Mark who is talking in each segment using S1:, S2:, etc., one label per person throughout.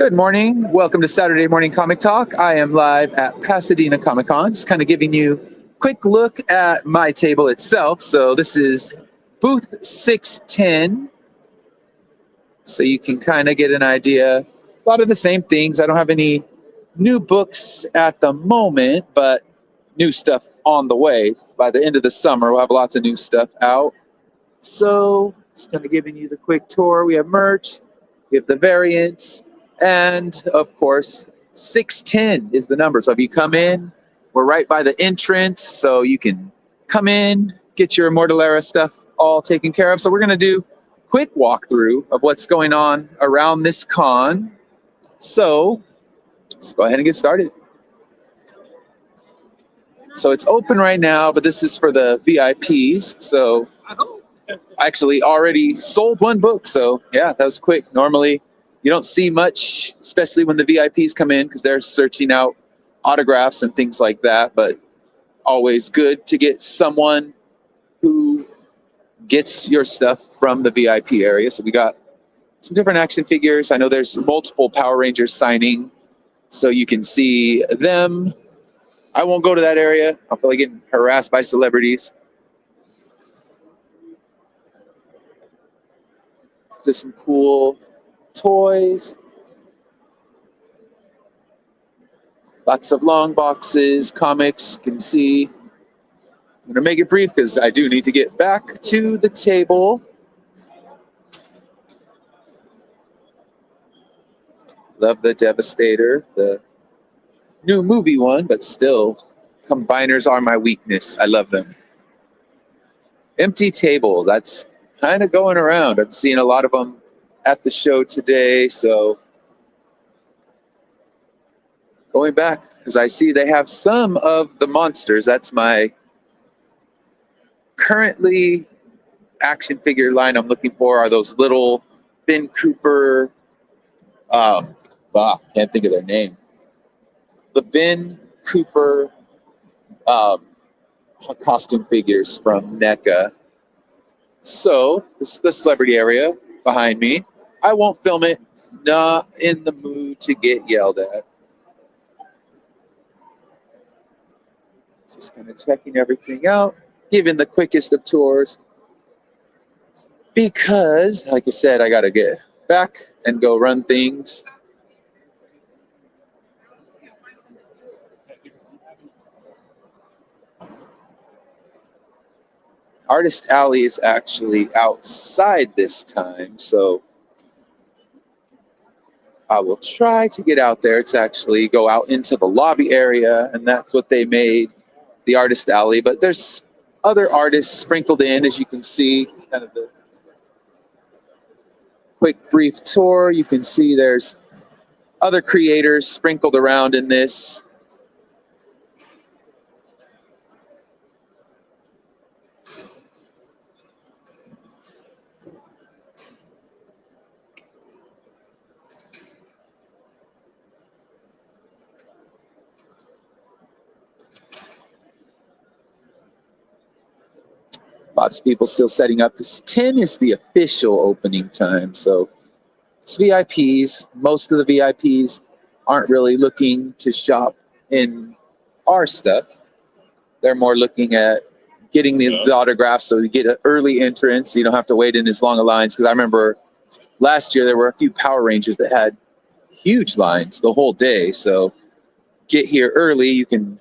S1: Good morning. Welcome to Saturday Morning Comic Talk. I am live at Pasadena Comic Con, just kind of giving you a quick look at my table itself. So this is booth 610. So you can kind of get an idea. A lot of the same things. I don't have any new books at the moment, but new stuff on the way. By the end of the summer, we'll have lots of new stuff out. So just kind of giving you the quick tour. We have merch, we have the variants, and of course, 610 is the number. So if you come in, we're right by the entrance, so you can come in, get your Immortal Era stuff all taken care of. So we're going to do a quick walkthrough of what's going on around this con. So let's go ahead and get started. So it's open right now, but this is for the VIPs. So I actually already sold one book. So yeah, that was quick. Normally you don't see much, especially when the VIPs come in because they're searching out autographs and things like that. But always good to get someone who gets your stuff from the VIP area. So we got some different action figures. I know there's multiple Power Rangers signing, so you can see them. I won't go to that area. I feel like getting harassed by celebrities. Just some cool toys. Lots of long boxes, comics. You can see. I'm going to make it brief because I do need to get back to the table. Love the Devastator, the new movie one, but still, combiners are my weakness. I love them. Empty tables, that's kind of going around. I'm seeing a lot of them at the show today, so going back, because I see they have some of the monsters. That's my currently action figure line I'm looking for are those little Ben Cooper, can't think of their name. The Ben Cooper costume figures from NECA. So this is the celebrity area behind me. I won't film it. Not in the mood to get yelled at. Just kind of checking everything out, giving the quickest of tours. Because, like I said, I got to get back and go run things. Artist Alley is actually outside this time, so I will try to get out there. It's actually go out into the lobby area, and that's what they made the Artist Alley. But there's other artists sprinkled in, as you can see. It's kind of the quick, brief tour. You can see there's other creators sprinkled around in this. Lots of people still setting up because 10 is the official opening time. So it's VIPs. Most of the VIPs aren't really looking to shop in our stuff. They're more looking at getting the autographs so you get an early entrance. You don't have to wait in as long a lines. Because I remember last year there were a few Power Rangers that had huge lines the whole day. So get here early. You can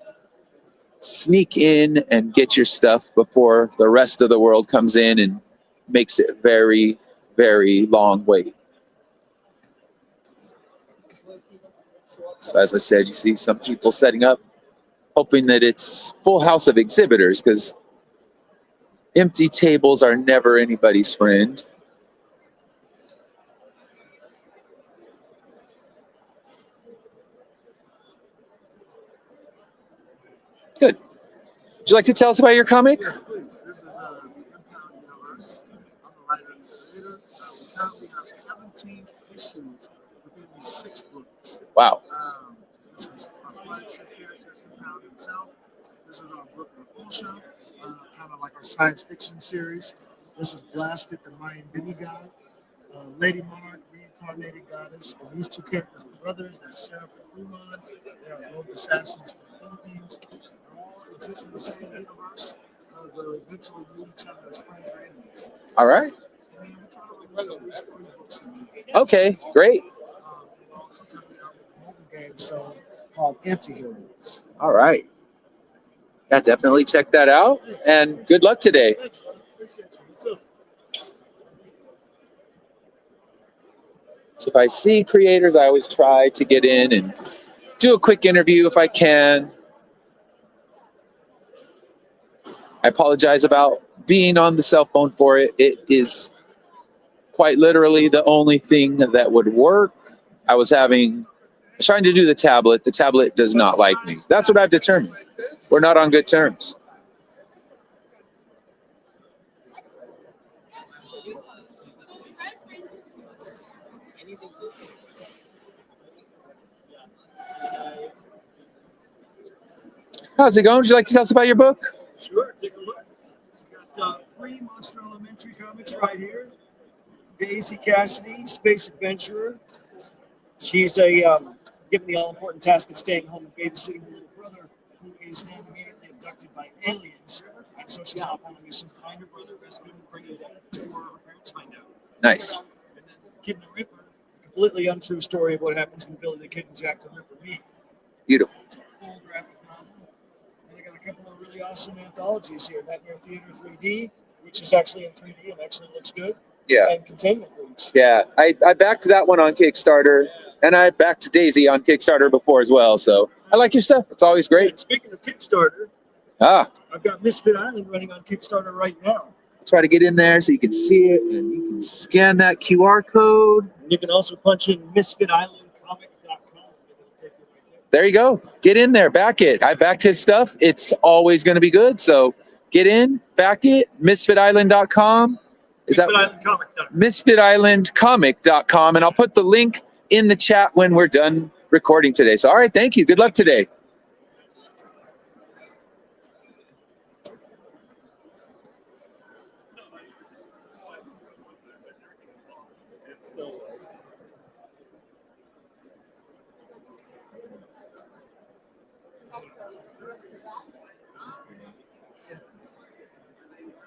S1: sneak in and get your stuff before the rest of the world comes in and makes it very, very long wait. So as I said, you see some people setting up, hoping that it's full house of exhibitors because empty tables are never anybody's friend. Good. Would you like to tell us about your comic?
S2: Yes, please. This is the Impound Universe. I'm the writer and creator. We currently have 17 issues within these 6 books.
S1: Wow.
S2: This is our flagship character, Impound himself. This is our book for Osha, kind of like our science fiction series. This is Blasted, the Mayan demigod. Lady Monarch reincarnated goddess, and these two characters are brothers. That's Seraph and Uman. They are rogue assassins from the Philippines. They all exist in the same universe, but eventually meet each other as friends or enemies.
S1: All right.
S2: And then we're trying to release at least 3 books a year.
S1: Okay, great.
S2: We're also coming out with a mobile game called Anti-Heroes.
S1: All right. Yeah, definitely check that out. And good luck today.
S2: Thanks, brother. Appreciate you. You too.
S1: So if I see creators, I always try to get in and do a quick interview if I can. I apologize about being on the cell phone for it. It is quite literally the only thing that would work. I was trying to do the tablet. The tablet does not like me. That's what I've determined. We're not on good terms. How's it going? Would you like to tell us about your book?
S2: Sure, take a look. We got free Monster Elementary comics right here. Daisy Cassidy, space adventurer. She's given the all-important task of staying home and babysitting her little brother, who is then immediately abducted by aliens. And so she's off on a mission to find her brother, rescue him, and bring him to where her parents find out.
S1: Nice.
S2: And then Kid and the Ripper, a completely untrue story of what happens when Billy the Kid and Jack the Ripper meet.
S1: Beautiful.
S2: It's a full graphic novel. And I got a couple of really awesome anthologies here. Nightmare Theater 3D, which is actually in 3D and actually looks good.
S1: Yeah.
S2: And Containment Rooms.
S1: Yeah. I backed that one on Kickstarter, and I backed Daisy on Kickstarter before as well. So I like your stuff. It's always great.
S2: And speaking of Kickstarter, I've got Misfit Island running on Kickstarter right now.
S1: Try to get in there so you can see it, and you can scan that QR code.
S2: And you can also punch in misfitislandcomic.com.
S1: There you go. Get in there, back it. I backed his stuff. It's always going to be good. So get in, back it. Misfitisland.com. Is that misfitislandcomic.com? And I'll put the link in the chat when we're done recording today. So, all right, thank you. Good luck today.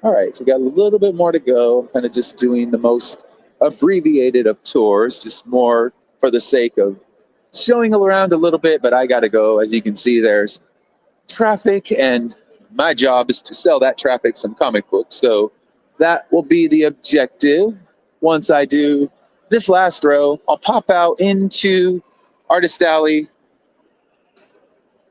S1: All right, so we got a little bit more to go. I'm kind of just doing the most abbreviated of tours, just more for the sake of showing around a little bit, but I got to go. As you can see, there's traffic, and my job is to sell that traffic some comic books. So that will be the objective. Once I do this last row, I'll pop out into Artist Alley,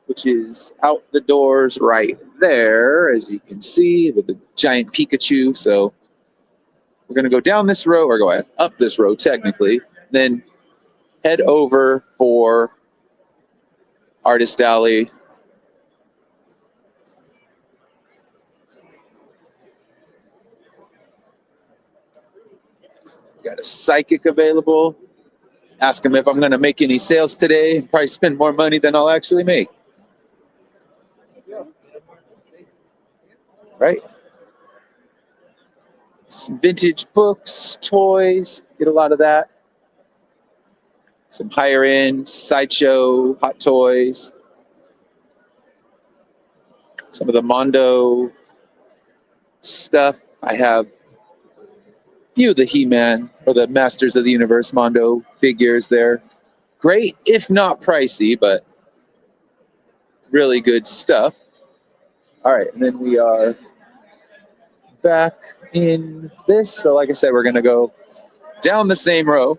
S1: which is out the doors right there, as you can see, with the giant Pikachu. So we're going to go down this row, or go up this row technically, then head over for Artist Alley. We got a psychic available. Ask him if I'm going to make any sales today, and probably spend more money than I'll actually make. Right? Some vintage books, toys, get a lot of that. Some higher end sideshow, hot toys. Some of the Mondo stuff. I have a few of the He-Man or the Masters of the Universe Mondo figures there. Great, if not pricey, but really good stuff. All right, and then we are back in this. So like I said, we're going to go down the same row,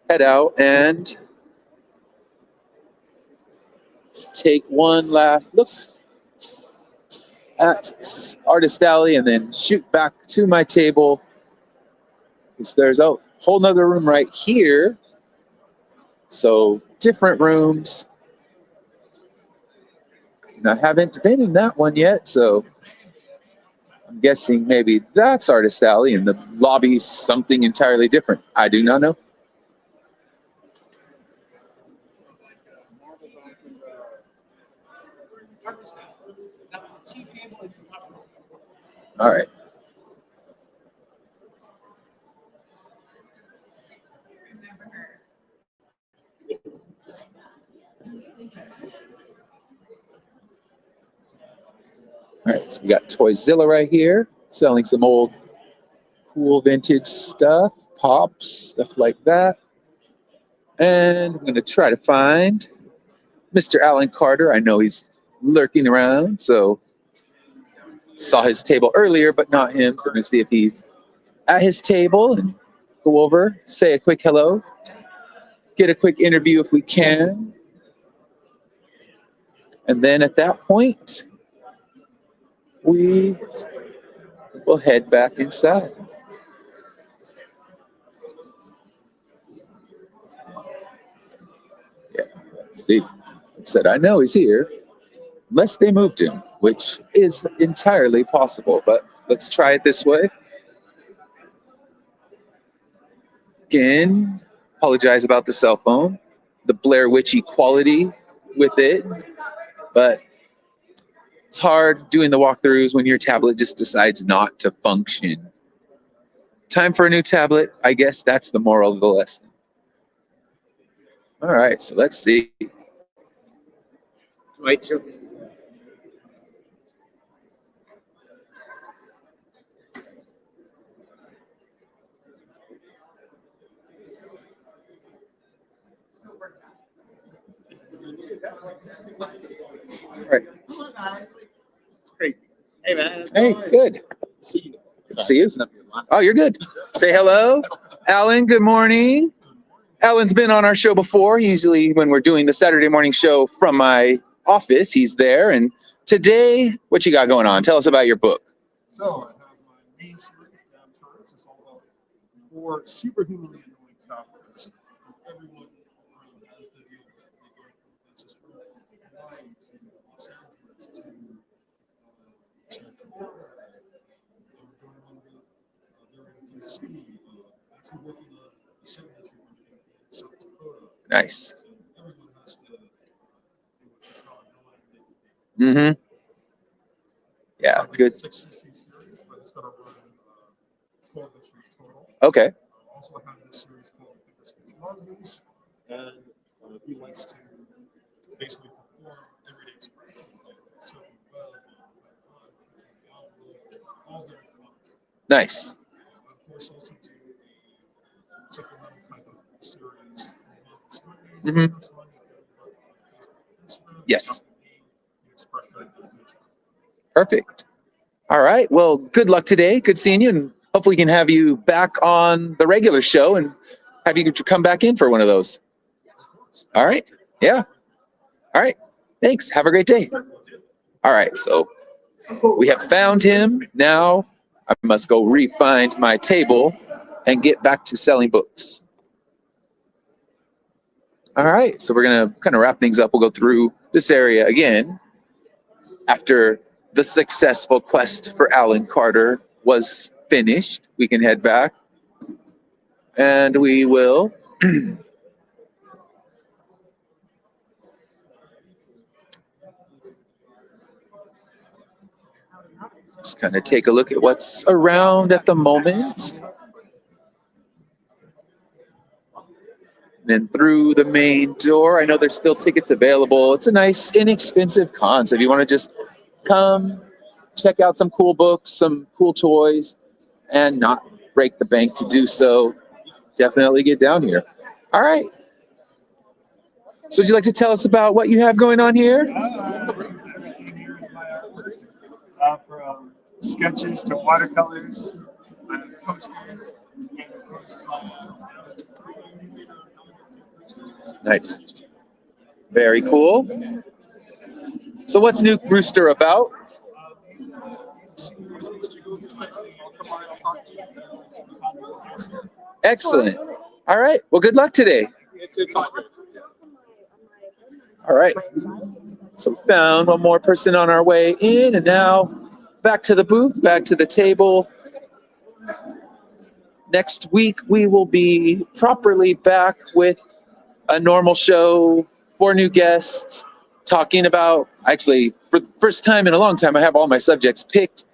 S1: head out, and take one last look at Artist Alley, and then shoot back to my table. There's a whole nother room right here. So different rooms. And I haven't been in that one yet, so I'm guessing maybe that's Artist Alley and the lobby's something entirely different. I do not know. All right. All right, so we got Toyzilla right here, selling some old cool vintage stuff, pops, stuff like that. And I'm going to try to find Mr. Alan Carter. I know he's lurking around, so saw his table earlier, but not him. So I'm going to see if he's at his table and go over, say a quick hello, get a quick interview if we can. And then at that point, we will head back inside. Yeah, let's see. Like I said, I know he's here, unless they moved him, which is entirely possible, but let's try it this way. Again, apologize about the cell phone, the Blair Witchy quality with it, but it's hard doing the walkthroughs when your tablet just decides not to function. Time for a new tablet. I guess that's the moral of the lesson. All right, so let's see. Right. All right.
S3: Hello guys. It's crazy. Hey man.
S1: Hey, good.
S3: See you.
S1: See you. Oh, you're good. Say hello. Alan, good morning. Alan's been on our show before. Usually when we're doing the Saturday morning show from my office, he's there. And today, what you got going on? Tell us about your book.
S4: So I have my main series, Damn Tourists. It's all about 4 superhumanly annoying travelers. Everyone has to deal with it. They go from places from Hawaii to Los Angeles to Florida. They're going on they're in DC. Actually working on the seminars in South Dakota.
S1: Nice.
S4: So everyone has to do what you call annoying.
S1: Mm-hmm. Yeah, good.
S4: 6 issue series, but it's going to run 12 issues total.
S1: Okay.
S4: I also have this series called The Biscuits Mongoose, and he likes to basically perform everyday expressions like silky web, all different colors.
S1: Nice.
S4: Of course, also do a supplemental type of series.
S1: Mhm. Yes. Perfect. All right. Well, good luck today. Good seeing you, and hopefully we can have you back on the regular show and have you come back in for one of those. All right. Yeah. All right. Thanks. Have a great day. All right. So we have found him. Now I must go re-find my table and get back to selling books. All right. So we're going to kind of wrap things up. We'll go through this area again after the successful quest for Alan Carter was finished. We can head back and we will just kind of take a look at what's around at the moment. And then through the main door, I know there's still tickets available. It's a nice, inexpensive con. So if you want to just come, check out some cool books, some cool toys, and not break the bank to do so, definitely get down here. All right. So would you like to tell us about what you have going on here?
S2: Everything here is my artwork. From sketches to watercolors, posters, and of course,
S1: Nice. Very cool. So what's Nuke Rooster about? Excellent. All right. Well, good luck today.
S3: It's all good.
S1: All right. So we found one more person on our way in, and now back to the booth, back to the table. Next week, we will be properly back with a normal show, 4 new guests, talking about, actually, for the first time in a long time, I have all my subjects picked.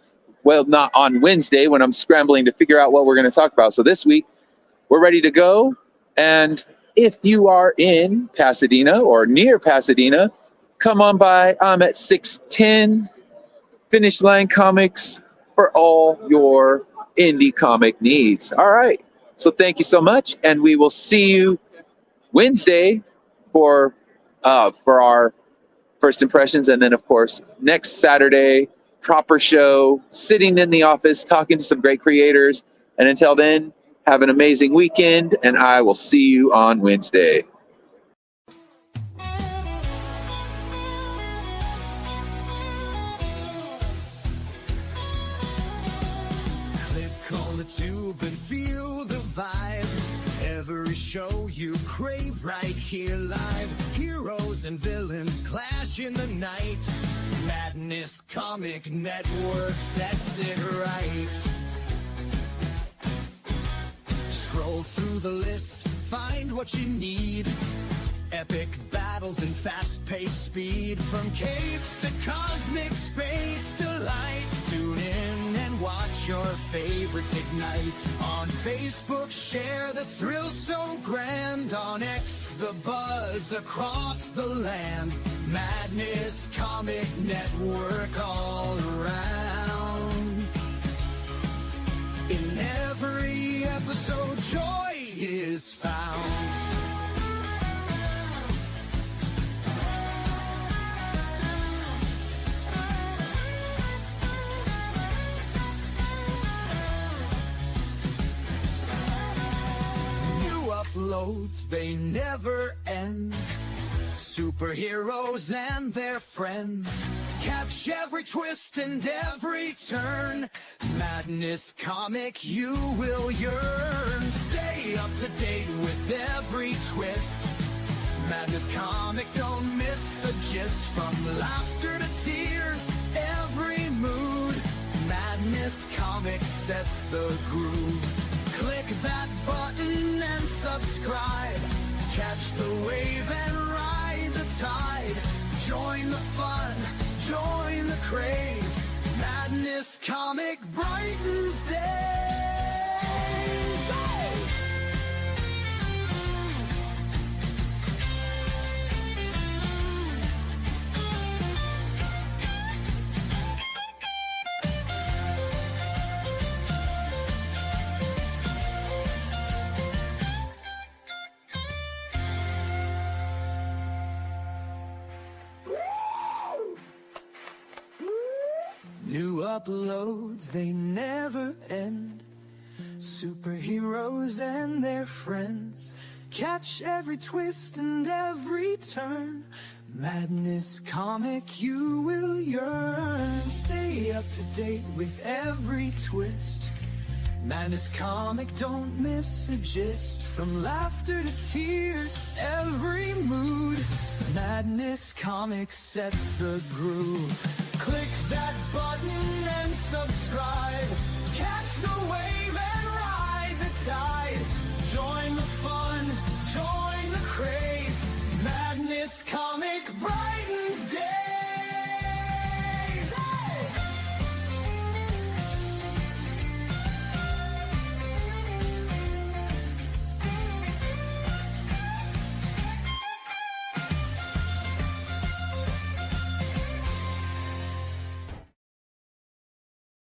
S1: Well, not on Wednesday when I'm scrambling to figure out what we're going to talk about. So this week, we're ready to go. And if you are in Pasadena or near Pasadena, come on by. I'm at 610 Finish Line Comics for all your indie comic needs. All right. So thank you so much, and we will see you Wednesday for our first impressions, and then of course next Saturday, proper show, sitting in the office talking to some great creators. And until then, have an amazing weekend, and I will see you on Wednesday.
S5: Click on the tube and feel the vibe. Every show you crave right here live. Heroes and villains clash in the night. Madness Comic Network sets it right. Scroll through the list, find what you need. Epic battles and fast-paced speed. From capes to cosmic space delight. Tune in and watch your favorites ignite. On Facebook, share the thrill so grand. On X, the buzz across the land. Madness Comic Network all around. In every episode, joy is found. Uploads, they never end. Superheroes and their friends. Catch every twist and every turn. Madness Comic, you will yearn. Stay up to date with every twist. Madness Comic, don't miss a gist. From laughter to tears, every mood. Madness Comic sets the groove. Click that button and subscribe. Catch the wave and ride the tide. Join the fun, join the craze. Madness Comic brightens days. Hey! New uploads, they never end. Superheroes and their friends. Catch every twist and every turn. Madness Comic, you will yearn. Stay up to date with every twist. Madness Comic, don't miss a gist. From laughter to tears, every mood. Madness Comic sets the groove. Click that button and subscribe.